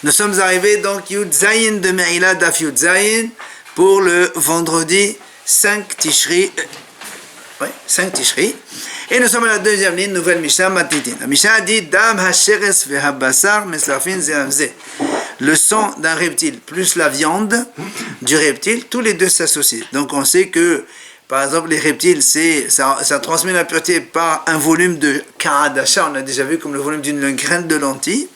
Nous sommes arrivés donc Yud Zayin de Me'ila Daf Yud Zayin pour le vendredi 5 Tishri. 5 Tishri. Et nous sommes à la deuxième ligne, nouvelle Mishnah Matitin. La Mishnah dit Dam Hasheres Vehabasar Meslafin Zehamze. Le sang d'un reptile plus la viande du reptile, tous les deux s'associent. Donc on sait que, par exemple, les reptiles, ça transmet la pureté par un volume de karadasha, on a déjà vu comme le volume d'une graine de lentilles.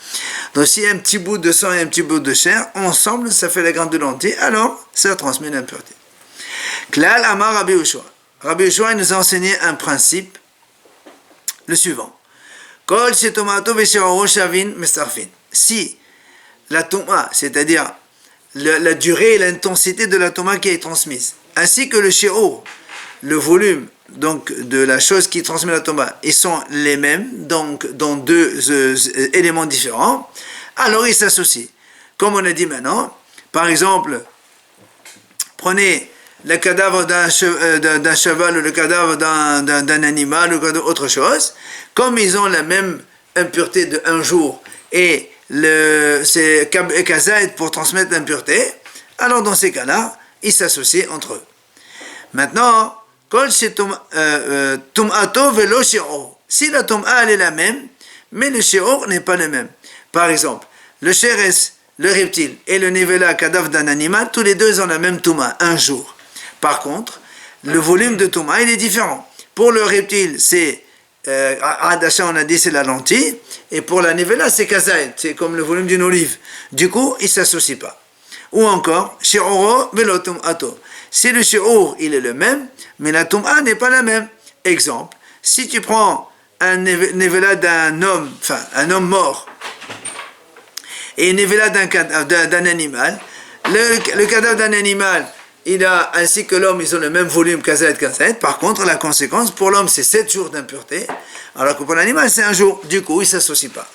Donc s'il y a un petit bout de sang et un petit bout de chair, ensemble, ça fait la graine de lentilles, alors ça transmet l'impureté. Klal Amar Rabbi Yoshua. Rabbi Yoshua nous a enseigné un principe, le suivant. Kol shetomato vesheoro shavin mestarfin. Si la toma, c'est-à-dire la durée et l'intensité de la toma qui est transmise, ainsi que le sheor, le volume donc de la chose qui transmet la toma, ils sont les mêmes, donc dans deux éléments différents, alors ils s'associent. Comme on a dit maintenant, par exemple, prenez le cadavre d'un cheval ou le cadavre d'un animal ou autre chose, comme ils ont la même impureté de un jour et c'est kazaïd pour transmettre l'impureté, alors dans ces cas-là, ils s'associent entre eux. Maintenant, si la tom'a est la même, mais le shi'or n'est pas le même. Par exemple, le sheres, le reptile, et le nevela, cadavre d'un animal, tous les deux ont la même touma, un jour. Par contre, le volume de touma, il est différent. Pour le reptile, c'est Adasha, on a dit, c'est la lentille, et pour la nevela, c'est kazaïd, c'est comme le volume d'une olive. Du coup, ils ne s'associent pas. Ou encore, shi'oro velo tom'ato. Si le shi'or, il est le même, mais la tom'a n'est pas la même. Exemple, si tu prends un nevela d'un homme, enfin, un homme mort, et une nevela d'un animal, le cadavre d'un animal, il a, ainsi que l'homme, ils ont le même volume kazaïd. Par contre, la conséquence, pour l'homme, c'est 7 jours d'impureté, alors que pour l'animal, c'est un jour. Du coup, ils ne s'associent pas.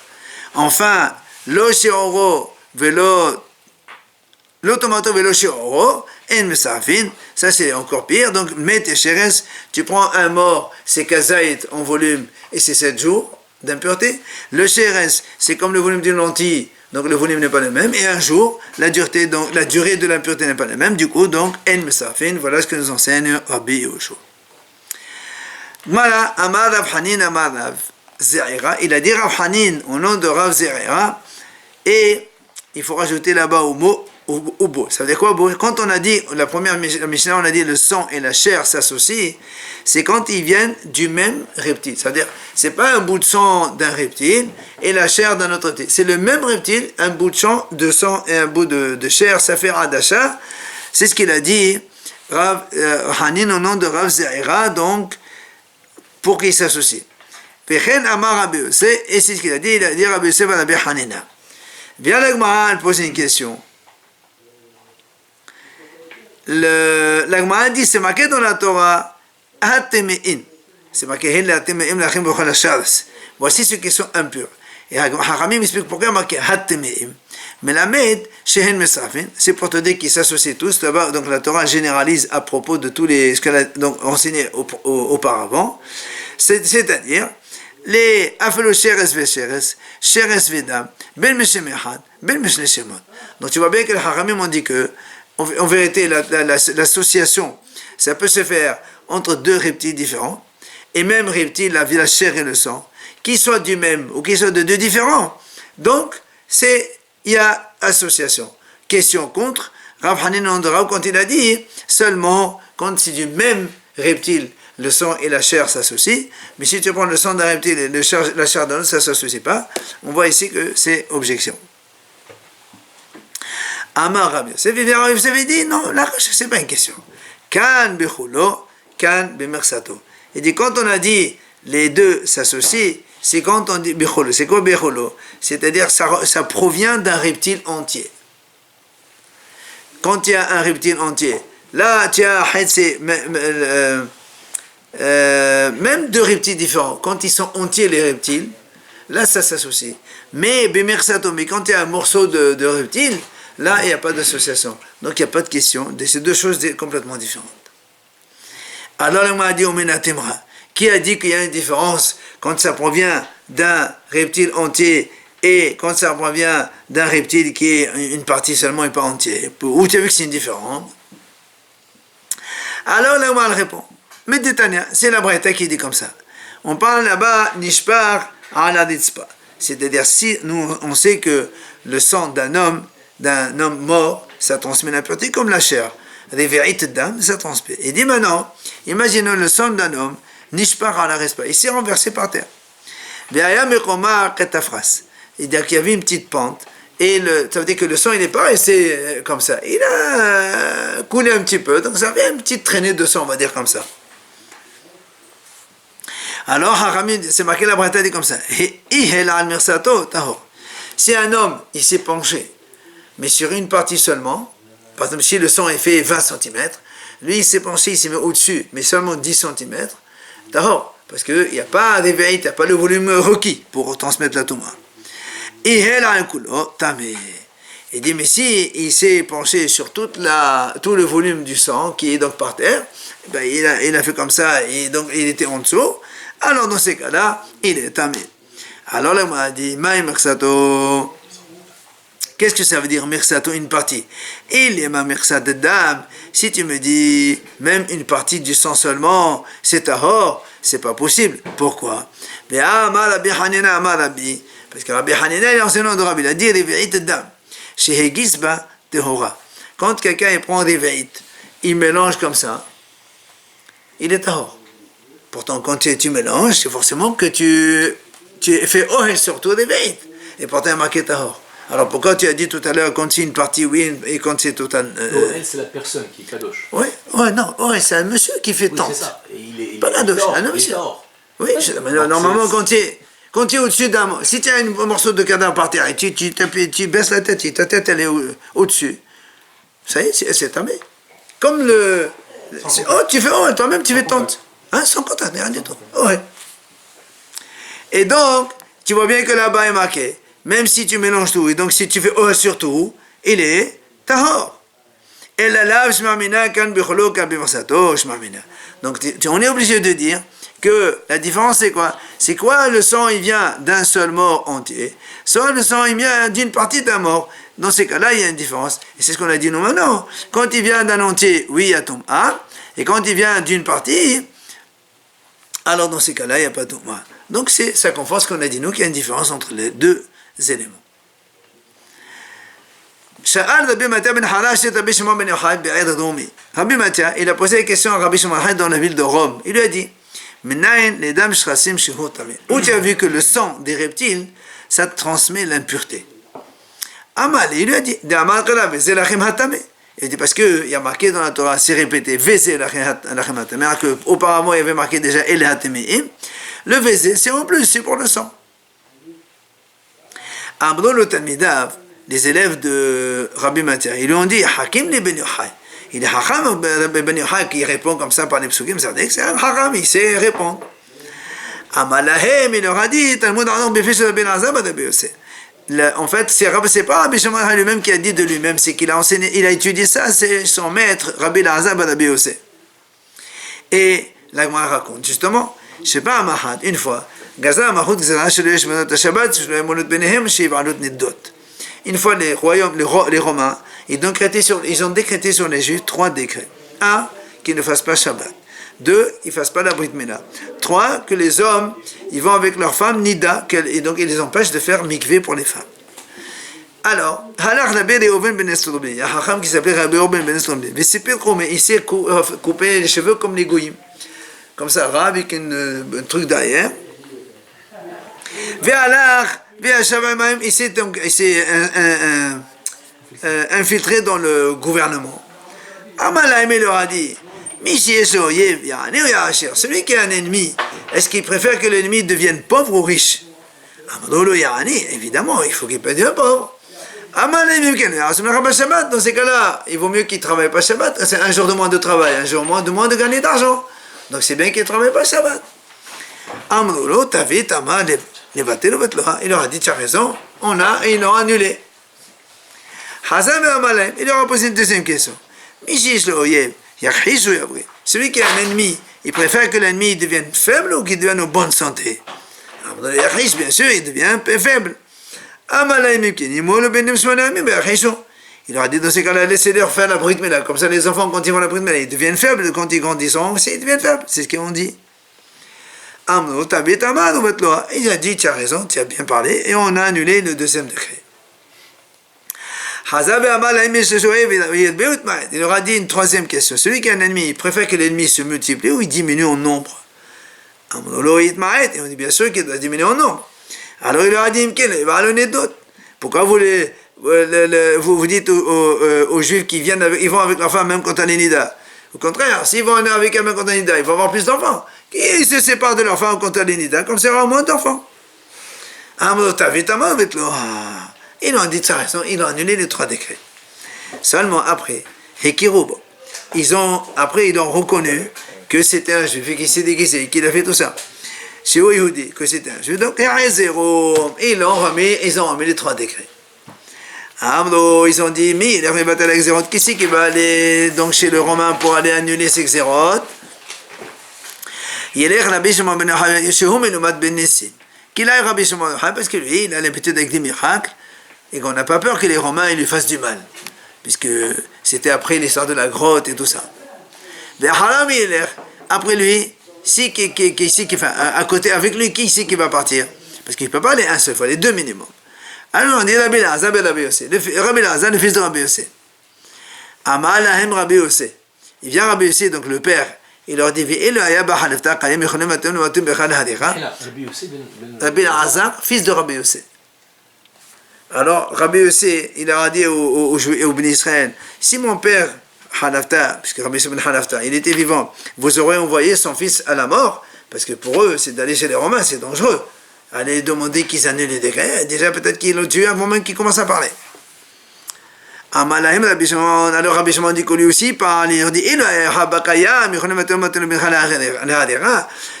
Enfin, lo shi'oro velo l'automato velo shi'oro en mesafin, ça c'est encore pire. Donc, mets sheres, tu prends un mort, c'est kazaïd en volume, et c'est 7 jours d'impureté. Le sheres, c'est comme le volume d'une lentille, donc le volume n'est pas le même, et un jour, la durée de l'impureté n'est pas la même, du coup, donc, en mesafin, voilà ce que nous enseigne Rabbi Yoshua. Voilà, Amar Rav Hanin, Amar Rav Ze'ira, il a dit Rav Hanin au nom de Rav Ze'ira, et il faut rajouter là-bas au mot Ubo. Ça veut dire quoi? Quand on a dit, la première Mishnah, on a dit le sang et la chair s'associent, c'est quand ils viennent du même reptile. C'est-à-dire, c'est pas un bout de sang d'un reptile et la chair d'un autre reptile. C'est le même reptile, un bout de sang et un bout de chair, ça fait Radasha. C'est ce qu'il a dit Rav Hanin au nom de Rav Ze'ira, donc, pour qu'ils s'associent. Pechen Amar Rabbi Yosef, et c'est ce qu'il a dit Rabbi Yosef à Rabbi Hanina. Viens la Gemara, elle pose une question. La Gemara dit, c'est marqué dans la Torah, Hateme'in. C'est marqué, voici ceux qui sont impurs. Et Haramim explique pourquoi il y a marqué Hateme'in. Mais la Med, Shehen Mesafin, c'est pour te dire qu'ils s'associent tous là-bas. Donc la Torah généralise à propos de tous ce qu'elle a donc enseigné auparavant. C'est-à-dire, les Afelo Sheres Vesheres, Sheres Vedam, Ben Meshem Echad, Ben Meshem Shemot. Donc tu vois bien que les Haramim ont dit que, en vérité, l'association, ça peut se faire entre deux reptiles différents, et même reptiles, la chair et le sang, qui soient du même ou qui soient de deux différents. Donc, il y a association. Question contre, Rav Hanin quand il a dit, seulement quand c'est du même reptile, le sang et la chair s'associent, mais si tu prends le sang d'un reptile et la chair d'un autre, ça ne s'associe pas. On voit ici que c'est objection. Amar Rabbi Yosef, vous avez dit, non, là, c'est pas une question. Kan bechulo, kan bemersato. Il dit, quand on a dit les deux s'associent, c'est quand on dit bechulo. C'est quoi bechulo? C'est-à-dire, ça provient d'un reptile entier. Quand il y a un reptile entier, là, tu as même deux reptiles différents. Quand ils sont entiers, les reptiles, là, ça s'associe. Mais bemersato, mais quand il y a un morceau de reptile, là, il n'y a pas d'association. Donc, il n'y a pas de question. C'est deux choses complètement différentes. Alors, on m'a dit, qui a dit qu'il y a une différence quand ça provient d'un reptile entier et quand ça provient d'un reptile qui est une partie seulement et pas entière, où tu as vu que c'est indifférent. Alors là, on répond. Mais Détania, c'est la Braïta qui dit comme ça. On parle là-bas, Nishpar ala ditzpa. C'est-à-dire, si nous, on sait que le sang d'un homme mort, ça transmet l'impureté comme la chair. Réveillite d'âme, ça transmet. Et dit maintenant, imaginons le sang d'un homme, Nishpar ala respa. Il s'est renversé par terre. Ve'aya mekomar ketafras. C'est-à-dire qu'il y avait une petite pente. Et ça veut dire que le sang, il n'est pas resté comme ça. Il a coulé un petit peu. Donc ça fait une petite traînée de sang, on va dire comme ça. Alors, Haramid, c'est marqué la Braïta dit comme ça. Si un homme, il s'est penché, mais sur une partie seulement, par exemple, si le sang est fait 20 cm, lui, il s'est penché, il s'est mis au-dessus, mais seulement 10 cm, parce qu'il n'y a pas d'éveil, il n'y a pas le volume requis pour transmettre la touma. Il dit, mais si il s'est penché sur tout le volume du sang qui est donc par terre, ben il a fait comme ça, et donc il était en dessous, alors dans ces cas-là, il est tamé. Alors là, moi, dit, Maï Mersato. Qu'est-ce que ça veut dire Mersato, une partie? Il est ma Mersat de dame. Si tu me dis, même une partie du sang seulement, c'est tahor, c'est pas possible. Pourquoi? Parce que Rabbi Hanina, il est enseignant de Rabbi, il a dit Réveillite dame. Chez Hegisba tehora. Quand quelqu'un prend Réveillite, il mélange comme ça, il est tahor. Pourtant, quand tu mélanges, c'est forcément que tu fais ohel surtout Réveillite. Et pourtant, il y a marqué tahor. Alors pourquoi tu as dit tout à l'heure quand c'est une partie oui et quand c'est total. Ohel, c'est la personne qui est kadosh. Oui, non, ohel, c'est un monsieur qui fait tente. Oui, c'est ça. Pas kadosh, un monsieur. Oui, normalement, quand tu es au-dessus d'un. Si tu as un morceau de cadavre par terre et tu baisses la tête, ta tête elle est au-dessus, ça y est, c'est tombé. Comme le. Tu fais ohel, toi-même tu fais tente. Hein, sans contact, rien du tout. Ouais. Et donc, tu vois bien que là-bas est marqué, même si tu mélanges tout, et donc si tu fais ohel sur tout, il est tahor. Et la lave shmamina kan bicholo kan bimasato shmamina. Donc, on est obligé de dire que la différence c'est quoi? C'est quoi le sang il vient d'un seul mort entier, soit le sang il vient d'une partie d'un mort. Dans ces cas-là, il y a une différence. Et c'est ce qu'on a dit nous maintenant. Quand il vient d'un entier, oui, il y a Touma. Et quand il vient d'une partie, alors dans ces cas-là, il n'y a pas Touma. Donc c'est ça conforte ce qu'on a dit nous, qu'il y a une différence entre les deux éléments. Rabbi Matia, il a posé la question à Rabbi Shimon dans la ville de Rome. Il lui a dit, où tu as vu que le sang des reptiles, ça transmet l'impureté. Amal, il lui a dit, il dit parce qu'il y a marqué dans la Torah, c'est répété, alors qu'auparavant il y avait marqué déjà El Hatemeim. Le Vézé, c'est en plus, c'est pour le sang. Amro le Talmidav, les élèves de Rabbi Matia, ils lui ont dit, Hakim le Ben Yochai. Il est Hacham Ben Yochai qui répond comme ça par les psukim, ça veut dire que c'est un Hacham, il sait répondre. Amalahem, il leur a dit, Talmud Adon Befesh Ben Azab Adabe Yosef. En fait, c'est pas Rabbi Shimon lui-même qui a dit de lui-même, c'est qu'il a enseigné, il a étudié ça, c'est son maître, Rabbi Lazar Badabi Yosef. Et la Gemara raconte, justement, je sais pas, Mahad, une fois, Gaza Mahud Gzara Shelesh Menot Shabbat, Shelesh Menot Benehem, Shevalut Niddot. Une fois, les Romains, ils ont décrété sur les Juifs 3 décrets. 1, qu'ils ne fassent pas Shabbat. 2, ils ne fassent pas la Brit Mila. 3, que les hommes, ils vont avec leurs femmes, Nida, et donc ils les empêchent de faire mikvé pour les femmes. Alors, il y a un Hacham qui s'appelait Rabbi Reuven ben Esromli. Il s'est coupé les cheveux comme les goyim. Comme ça, avec un truc derrière. Il s'est infiltré dans le gouvernement. Amalaim leur a dit, celui qui est un ennemi, est-ce qu'il préfère que l'ennemi devienne pauvre ou riche? Évidemment, il faut qu'il devienne pauvre. Dans ces cas-là, il vaut mieux qu'il ne travaille pas Shabbat. C'est un jour de moins de travail, un jour de moins de gagner d'argent. Donc c'est bien qu'il ne travaille pas Shabbat. Il leur a dit, tu as raison, ils l'ont annulé. Il leur a posé une deuxième question. Celui qui est un ennemi, il préfère que l'ennemi devienne faible ou qu'il devienne en bonne santé? Bien sûr, il devient un peu faible. Il leur a dit dans ces cas-là, laissez-leur faire la brit mila. Comme ça, les enfants, quand ils vont la brit mila, ils deviennent faibles. Quand ils grandissent, ils deviennent faibles. C'est ce qu'ils ont dit. Il a dit, tu as raison, tu as bien parlé. Et on a annulé le deuxième décret. Il leur a dit une troisième question. Celui qui a un ennemi, il préfère que l'ennemi se multiplie ou il diminue en nombre? Et on dit bien sûr qu'il doit diminuer en nombre. Alors il leur a dit, pourquoi vous dites aux Juifs qui viennent ils vont avec leur femme même quand elle est nida? Au contraire, s'ils vont avec elle même quand elle est nida, ils vont avoir plus d'enfants. Ils se séparent de leur femme quand elle est nida, comme ça il y aura moins d'enfants. Ils ont dit ça, ils ont annulé les 3 décrets. Seulement après, Hekirubo, ils ont reconnu que c'était un juif et qu'il s'est déguisé, qu'il a fait tout ça. C'est eux, ils disent que c'était un juif. Donc, ils ont remis les 3 décrets. Ils ont dit, mais qui c'est qui va aller donc chez le Romain pour aller annuler ces xérotes? Il est Rabbi Shimon ben Yochai, qu'il aille Rabbi Shimon ben Yochai, parce que lui, il a l'habitude avec des miracles, et qu'on n'a pas peur que les Romains ils lui fassent du mal, puisque c'était après l'histoire de la grotte et tout ça. Après lui, à côté avec lui, qui c'est qui va partir? Parce qu'il ne peut pas aller un seul, il faut aller 2 minimum. Alors on dit Rabbi Elazar ben Rabbi Yossé, Rabbi Elazar, le fils de Rabbi Yossé. Amal Ahem Rabbi Yossé. Il vient Rabbi Yossé, donc le père, il leur dit Rabbi Elazar, fils de Rabbi Yossé. Alors Rabbi Yossé, il leur a dit aux bénis Israël, si mon père Hanafta, puisque Rabbi Yossé ben Hanafta, il était vivant, vous aurez envoyé son fils à la mort, parce que pour eux, c'est d'aller chez les Romains, c'est dangereux. Allez demander qu'ils annulent les décrets, déjà peut-être qu'ils l'ont tué avant même qu'ils commencent à parler. Alors Rabbi Shimon dit que lui aussi parle, il dit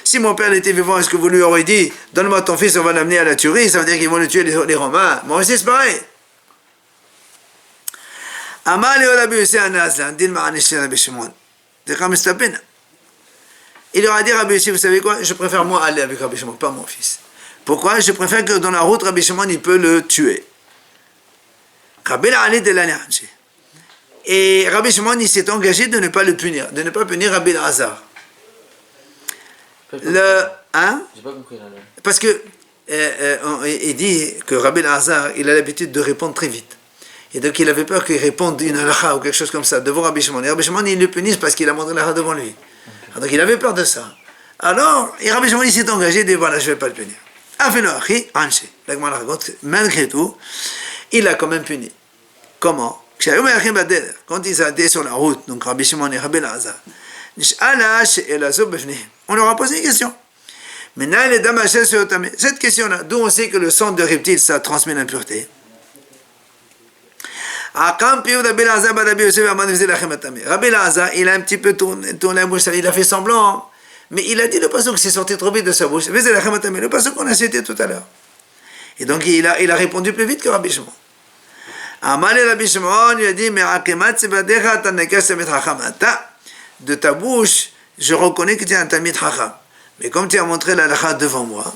si mon père était vivant, est-ce que vous lui aurez dit donne-moi ton fils, on va l'amener à la tuerie? Ça veut dire qu'ils vont le tuer les Romains. Moi aussi c'est pareil. Il leur a dit Rabbi Yossi, vous savez quoi, je préfère moi aller avec Rabbi Shimon, pas mon fils. Pourquoi? Je préfère que dans la route, Rabbi Shimon, il peut le tuer. Et Rabbi Shimon, il s'est engagé de ne pas le punir, de ne pas punir Rabbi Elazar. J'ai pas compris là. Parce que il dit que Rabbi Elazar, il a l'habitude de répondre très vite. Et donc il avait peur qu'il réponde une halakha ou quelque chose comme ça devant Rabbi Shimon. Et Rabbi Shimon, il le punisse parce qu'il a montré l'halakha devant lui. Donc il avait peur de ça. Alors, Rabbi Shimon, il s'est engagé de dire voilà, je ne vais pas le punir. Malgré tout, il l'a quand même puni. Comment? Quand ils étaient sur la route, donc Rabbi Shimon et Rabbi Elazar, on leur a posé une question. Cette question-là, d'où on sait que le sang de reptile, ça transmet l'impureté. Rabbi Elazar, il a un petit peu tourné la bouche, il a fait semblant. Mais il a dit le passage qui s'est sorti trop vite de sa bouche. Le passage qu'on a cité tout à l'heure. Et donc il a répondu plus vite que Rabbi Shimon. Amal Rabbi Shimon lui a dit de ta bouche, je reconnais que tu es un Talmid Chacham. Mais comme tu as montré la halakha devant moi,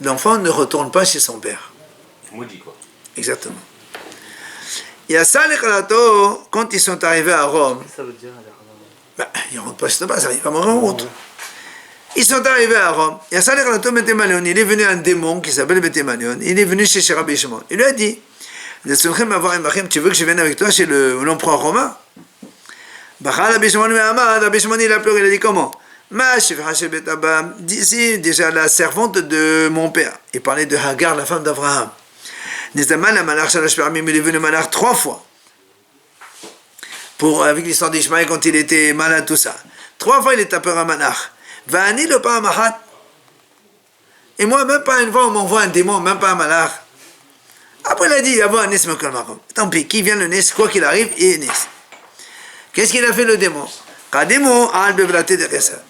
l'enfant ne retourne pas chez son père. Maudit quoi. Exactement. Quand ils sont arrivés à Rome, Ça veut dire ils ne rentrent pas chez le ça arrive à mourir en route. Ils sont arrivés à Rome. Il est venu un démon qui s'appelle Betemalion. Il est venu chez Rabbi Shimon. Il lui a dit tu veux que je vienne avec toi chez l'empereur romain? Rabbi Shimon il a pleuré. Il a dit comment? D'ici déjà la servante de mon père. Il parlait de Hagar, la femme d'Abraham. Il est venu malheur 3 fois. Avec l'histoire d'Ishmaël quand il était malade, tout ça. 3 fois il est tapé à Manach. Vani le pas Mahat. Et moi, même pas une fois, on m'envoie un démon, même pas un malach. Après, il a dit, il y a un Nes Mekolmakom. Tant pis, qui vient le Nes, quoi qu'il arrive, il est Nes. Qu'est-ce qu'il a fait le démon?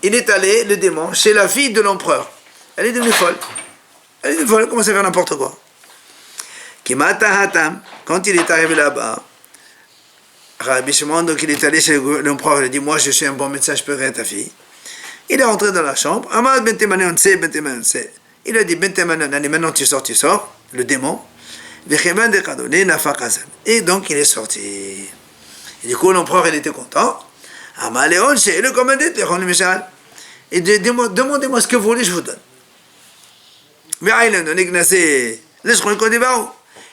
Il est allé, le démon, chez la fille de l'empereur. Elle est devenue folle. Elle commence à faire n'importe quoi. Quand il est arrivé là-bas, Rabbi Shimon, donc il est allé chez l'empereur, il a dit, moi je suis un bon médecin, je peux guérir ta fille. Il est rentré dans la chambre, Il a dit, maintenant tu sors, le démon. Et donc il est sorti. Et du coup, l'empereur, il était content. Amaléon, c'est le commanditaire, et demandez-moi ce que vous voulez, je vous donne.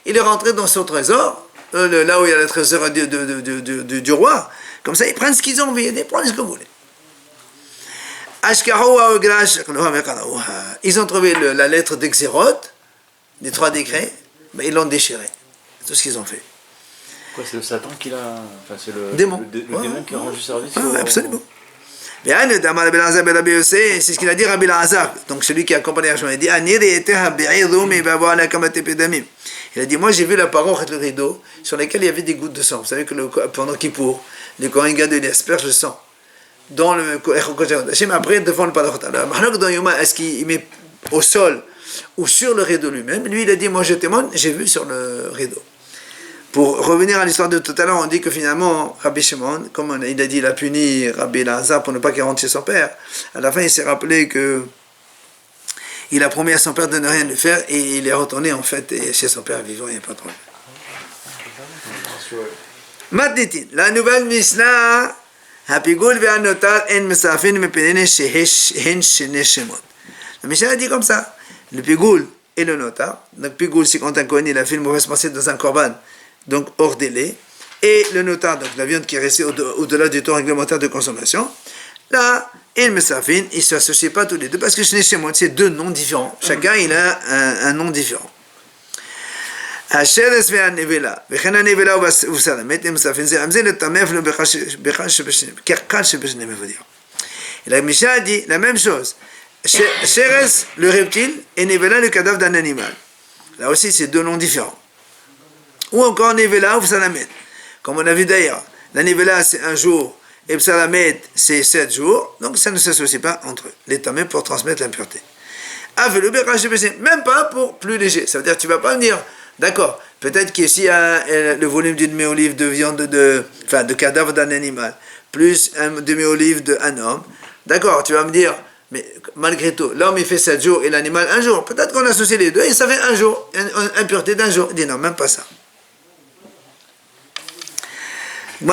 Il est rentré dans son trésor, là où il y a le trésor du roi. Comme ça, ils prennent ce qu'ils ont envie, ils prennent ce que vous voulez. Ils ont trouvé la lettre d'Exéroth, des 3 décrets, mais ils l'ont déchiré. C'est tout ce qu'ils ont fait. Quoi, c'est le Satan qui l'a. Enfin, c'est le démon, démon qui a rendu service absolument. C'est ce qu'il a dit Rabbi Lazar, donc celui qui a accompagné Hachman. Il a dit, moi j'ai vu la paroi et le rideau sur lesquels il y avait des gouttes de sang. Vous savez que pendant Kippour, les Kohen Gadol aspergent le sang dans le Hashem après devant le paroi. Est-ce qu'il met au sol ou sur le rideau lui-même? Lui il a dit, moi je témoigne, j'ai vu sur le rideau. Pour revenir à l'histoire de tout à l'heure, on dit que finalement, Rabbi Shimon, comme il a dit, il a puni Rabbi Lazar pour ne pas qu'il rentre chez son père. À la fin, il s'est rappelé que il a promis à son père de ne rien lui faire et il est retourné en fait chez son père vivant, il n'y a pas de problème. Matnitin, la nouvelle Mishnah, Hapigul ve'anotar en mesafin mepenen shehen shene shemot. La Mishnah a dit comme ça, le pigul et le notar. Donc pigul, c'est quand un Kohen il a fait une mauvaise pensée dans un korban, donc hors délai, et le notar, donc la viande qui est restée au-delà du temps réglementaire de consommation. Là, il me s'affine, ils ne s'associent pas tous les deux, parce que chez moi, c'est 2 noms différents. Chacun, il a un nom différent. השרס והנבלה, וכן הנבלה וסלמת, הם מספים זה, זה לטמא אפילו בקל שבשניהם, veut dire. Et la Mishnah dit la même chose. Sheres, le reptile, et Nevela, le cadavre d'un animal. Là aussi, c'est 2 noms différents. Ou encore Nevela ou Salamet. Comme on a vu d'ailleurs, la Nevela, c'est 1 jour, et Psalamet, c'est 7 jours, donc ça ne s'associe pas entre eux. Les tamés pour transmettre l'impureté. Même pas pour plus léger. Ça veut dire que tu ne vas pas me dire, d'accord, peut-être qu'ici, il y a le volume d'une demi-olive de viande de cadavre d'un animal, plus un demi-olive d'un homme. D'accord, tu vas me dire, mais malgré tout, l'homme il fait 7 jours et l'animal 1 jour. Peut-être qu'on associe les deux et ça fait 1 jour, une impureté d'1 jour. Il dit non, même pas ça. Il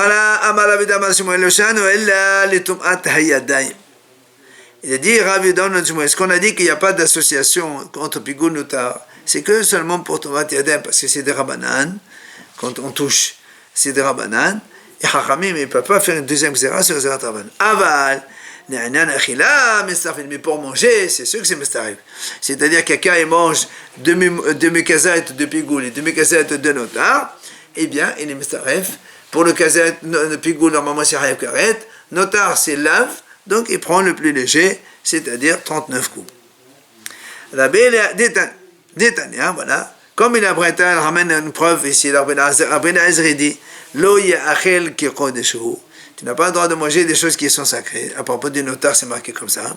a dit, est-ce qu'on a dit qu'il n'y a pas d'association entre Pigoul et Notar? C'est que seulement pour Tomat Yadayim, parce que c'est des Rabbanan, quand on touche, c'est des Rabbanan, et Chachamim, il ne peut pas faire une deuxième Xéra sur Xérat Rabbanan. Aval, mais pour manger, c'est sûr que c'est Mestarif. C'est-à-dire que quelqu'un il mange demi-kazette de Pigoul et demi-kazette de Notar, eh bien, il est Mestarif. Pour le kazette, le Pigoul, normalement c'est Hayav Karet, Notar c'est lave, donc il prend le plus léger, c'est-à-dire 39 coups. La belle Détania, voilà. Comme il a Breta, il ramène une preuve ici. Rabbeinu Ezra dit, Lo ya'achel ki kodeshu. Tu n'as pas le droit de manger des choses qui sont sacrées. À propos du notar, c'est marqué comme ça.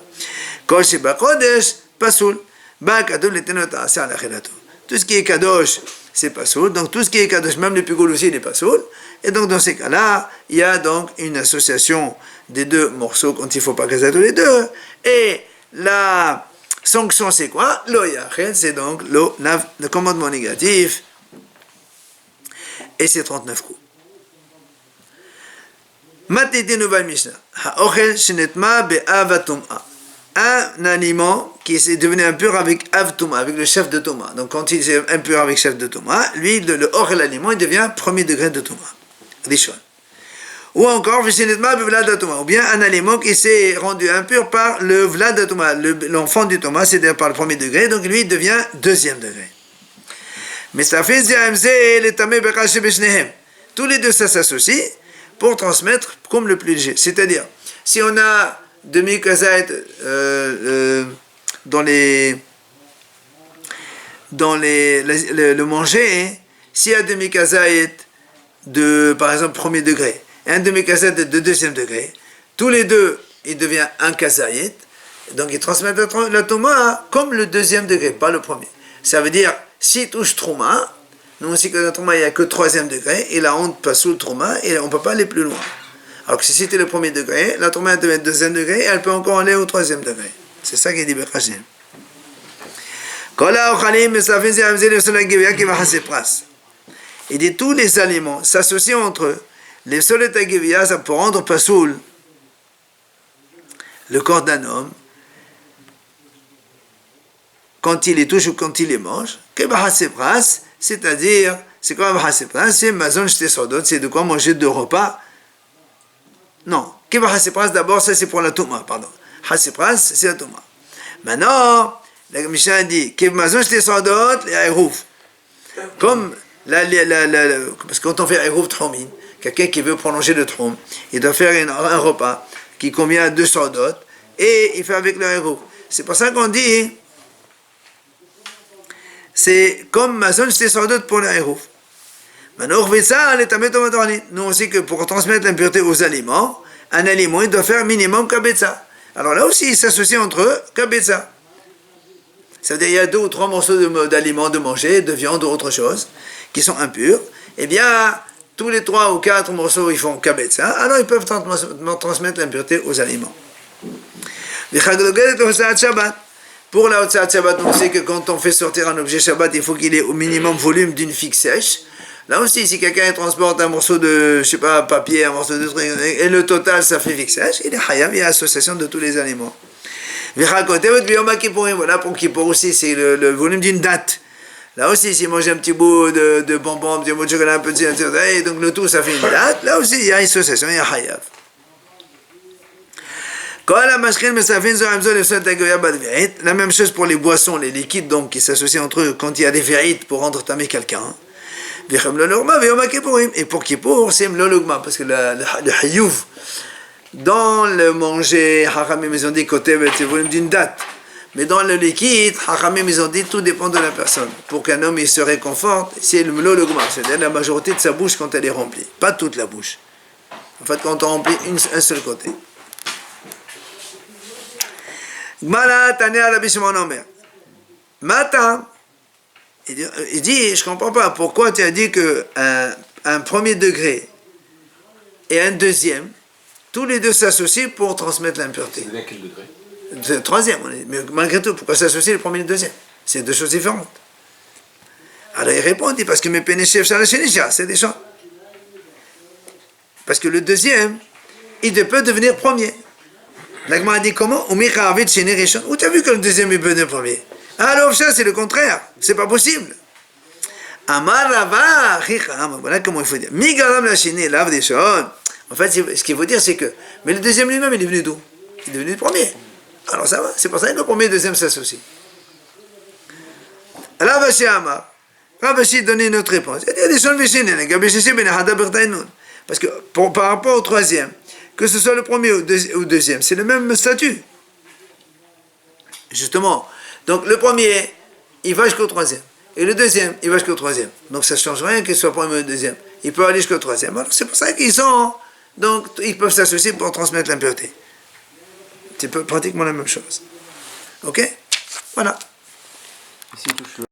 Kol sheba kodesh, pasoul. Ba kadosh l'était notar, c'est à l'achilato. Tout ce qui est kadosh, c'est pasoul. Donc tout ce qui est kadosh, même le pigoul aussi, il est pasoul. Et donc dans ces cas-là, il y a donc une association des 2 morceaux quand il ne faut pas caser tous les 2. Et la sanction, c'est quoi? Lo yachel, c'est donc le commandement négatif. Et c'est 39 coups. Matete nouvelle Mishnah. Ha'ochel shenetma be'avatum'a. Un aliment qui est devenu impur avec avtum'a, avec le chef de Toma. Donc quand il est impur avec le chef de Toma, lui, le ochel aliment, il devient 1er degré de Toma. Rishon. Ou encore, ou bien un aliment qui s'est rendu impur par le vlad Toma, l'enfant du Toma, c'est-à-dire par le 1er degré, donc lui il devient 2e degré. Mais ça fait tous les 2 ça s'associe pour transmettre comme le plus léger. C'est-à-dire, si on a demi-kazait dans le manger, s'il y a demi-kazait de, par exemple, 1er degré, et un demi-kazait de 2e degré, tous les 2, il devient un kazait, donc ils transmettent la Touma comme le 2e degré, pas le 1er. Ça veut dire, s'il touche Trouma, nous aussi que la Trouma, il n'y a que 3e degré, et la honte passe sous le Trouma, et on ne peut pas aller plus loin. Alors que si c'était le 1er degré, la Trouma devient 2e degré, et elle peut encore aller au 3e degré. C'est ça qu'il dit Bechachem. Il dit tous les aliments s'associent entre eux. Les solet agivia, ça pour rendre pasoul le corps d'un homme quand il les touche ou quand il les mange. C'est-à-dire, c'est quoi bahasepras? C'est mazon jeté sordot, c'est de quoi manger 2 repas. Non, d'abord, ça c'est pour la touma, pardon. Hasepras, c'est la touma. Maintenant, la Mishnah dit que mazon jeté sordot, les aérouf. Comme parce que quand on fait aérouf tromin, quelqu'un qui veut prolonger le trom, il doit faire un repas qui convient à 2 sordot et il fait avec le aérouf. C'est pour ça qu'on dit c'est comme mazon jeté sordot pour le aérouf. Nous aussi que pour transmettre l'impureté aux aliments, un aliment il doit faire minimum kabetza. Alors là aussi il s'associe entre eux kabetza. C'est-à-dire il y a 2 ou 3 morceaux d'aliments de manger, de viande ou autre chose, qui sont impurs. Eh bien, tous les 3 ou 4 morceaux ils font kabetza, alors ils peuvent transmettre l'impureté aux aliments. Pour la Hotzat Shabbat, on sait que quand on fait sortir un objet Shabbat, il faut qu'il ait au minimum volume d'une figue sèche. Là aussi, si quelqu'un transporte un morceau de, je sais pas, papier, un morceau de truc, et le total, ça fait figue sèche, il est hayam, il y a association de tous les aliments. Voilà, pour Kippour aussi, c'est le volume d'une date. Là aussi, s'il mange un petit bout de bonbon, un petit bout de chocolat, un petit, et donc le tout, ça fait une date. Là aussi, il y a association, il y a hayam. La même chose pour les boissons, les liquides donc qui s'associent entre eux quand il y a des vérites pour rendre tamé quelqu'un. Et pour Kippour, c'est mlologma, parce que le hayuv, dans le manger, Haramim ils ont dit kotevet, c'est volume d'une date. Mais dans le liquide, Haramim ils ont dit tout dépend de la personne. Pour qu'un homme il se réconforte, c'est le mlologma, c'est-à-dire la majorité de sa bouche quand elle est remplie, pas toute la bouche. En fait, quand on remplit un seul côté. Gmara Tania Rabbi Shimon Omer. Matin, il dit, je comprends pas, pourquoi tu as dit que un premier degré et un deuxième, tous les deux s'associent pour transmettre l'impureté. C'est bien quel degré? C'est le troisième, mais malgré tout, pourquoi s'associer le premier et le deuxième? C'est 2 choses différentes. Alors il répond, il dit, parce que mes pénéchefs, c'est des choses. Parce que le deuxième, il peut devenir premier. L'agma a dit comment? Où tu as vu que le deuxième il peut devenir premier? Alors ça c'est le contraire, c'est pas possible. Amar Rava, voilà comment il faut dire. Migaram la chine, lave des choses. En fait, ce qu'il faut dire c'est que, mais le deuxième lui-même il est venu d'où? Il est devenu le premier. Alors ça va, c'est pour ça que le premier et le deuxième s'associent. Ravashi Amar, Ravashi donnait une autre réponse. Il y a des choses parce que par rapport au troisième, que ce soit le premier ou le deuxième, c'est le même statut. Justement. Donc le premier, il va jusqu'au troisième. Et le deuxième, il va jusqu'au troisième. Donc ça ne change rien qu'il soit premier ou deuxième. Il peut aller jusqu'au troisième. Alors c'est pour ça qu'ils sont. Donc ils peuvent s'associer pour transmettre l'impureté. C'est pratiquement la même chose. Ok? Voilà. Ici, touche le